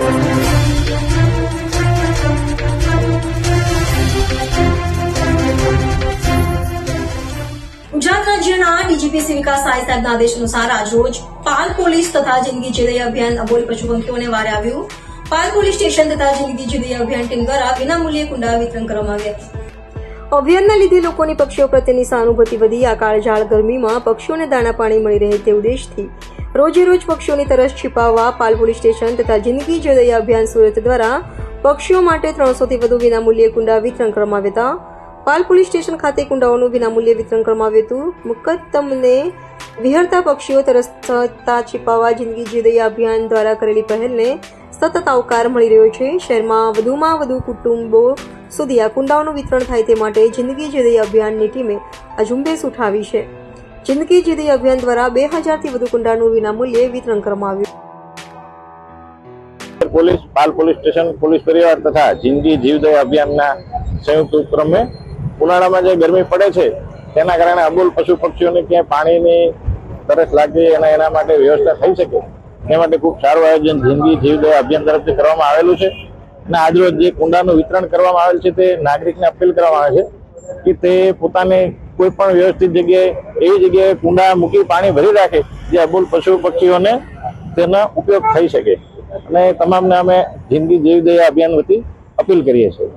ગુજરાત રાજ્યના ડીજીપી વિકાસ સાય સાહેબના આદેશ અનુસાર આજરોજ પાલ પોલીસ તથા જિંદગી જીદય અભિયાન અબોલ પશુ પંખીઓને વારે આવ્યું. પાલ પોલીસ સ્ટેશન તથા જિંદગી જીદય અભિયાન ટીમ દ્વારા વિનામૂલ્યે કુંડા વિતરણ કરવામાં આવ્યા હતા. અભિયાનના લીધે લોકોની પક્ષીઓ પ્રત્યેની સહાનુભૂતિ વધી આ કાળઝાળ ગરમીમાં પક્ષીઓને દાણા પાણી મળી રહે તે ઉદ્દેશથી રોજે રોજ પક્ષીઓની તરસ छिपाવવા પાલ પોલીસ સ્ટેશન તથા જિંદગી જીદય અભિયાન સુરત દ્વારા પક્ષીઓ માટે 300 થી વધુ વિનામૂલ્યે કુંડા વિતરણ કરવામાં આવ્યા હતા. પાલ પોલીસ સ્ટેશન ખાતે કુંડાઓનું વિનામૂલ્યે વિતરણ કરવામાં આવ્યું હતું. મુકદ્દમને વિહરતા પક્ષીઓ તરસતા छिपाવવા જિંદગી જીદય અભિયાન દ્વારા કરેલી પહેલને સતત આવકાર મળી રહ્યો છે. શહેરમાં વધુમાં વધુ કુટુંબો સુધી આ કુંડાઓનું વિતરણ થાય તે માટે જિંદગી જીદય અભિયાનની ટીમે આ ઝુંબેશ ઉઠાવી છે. જિંદગી જીદય અભિયાન દ્વારા 2000 થી વધુ કુંડાનું વિનામૂલ્યે વિતરણ કરવામાં આવ્યું. પોલીસ પાલ પોલીસ સ્ટેશન પોલીસ પરિવાર તથા જિંદગી જીવદય અભિયાનના સંયુક્ત ઉપક્રમે ઉનાળામાં જે ગરમી પડે છે તેના કારણે અબોલ પશુ પક્ષીઓને ક્યાંય પાણીની તરસ લાગે અને એના માટે વ્યવસ્થા થઈ શકે એ માટે ખૂબ સારું આયોજન જિંદગી જીવદય અભિયાન તરફથી કરવામાં આવેલું છે. અને આજરોજ જે કુંડાનું વિતરણ કરવામાં આવેલ છે તે નાગરિકને અપીલ કરવામાં આવે છે કે તે પોતાને કોઈ પણ વ્યવસ્થિત જગ્યાએ એવી જગ્યાએ કુંડા મૂકી પાણી ભરી રાખે જે અબોલ પશુ પક્ષીઓને તેનો ઉપયોગ થઈ શકે અને તમામને અમે જિંદગી જીવદય અભિયાન વતી અપીલ કરીએ છીએ.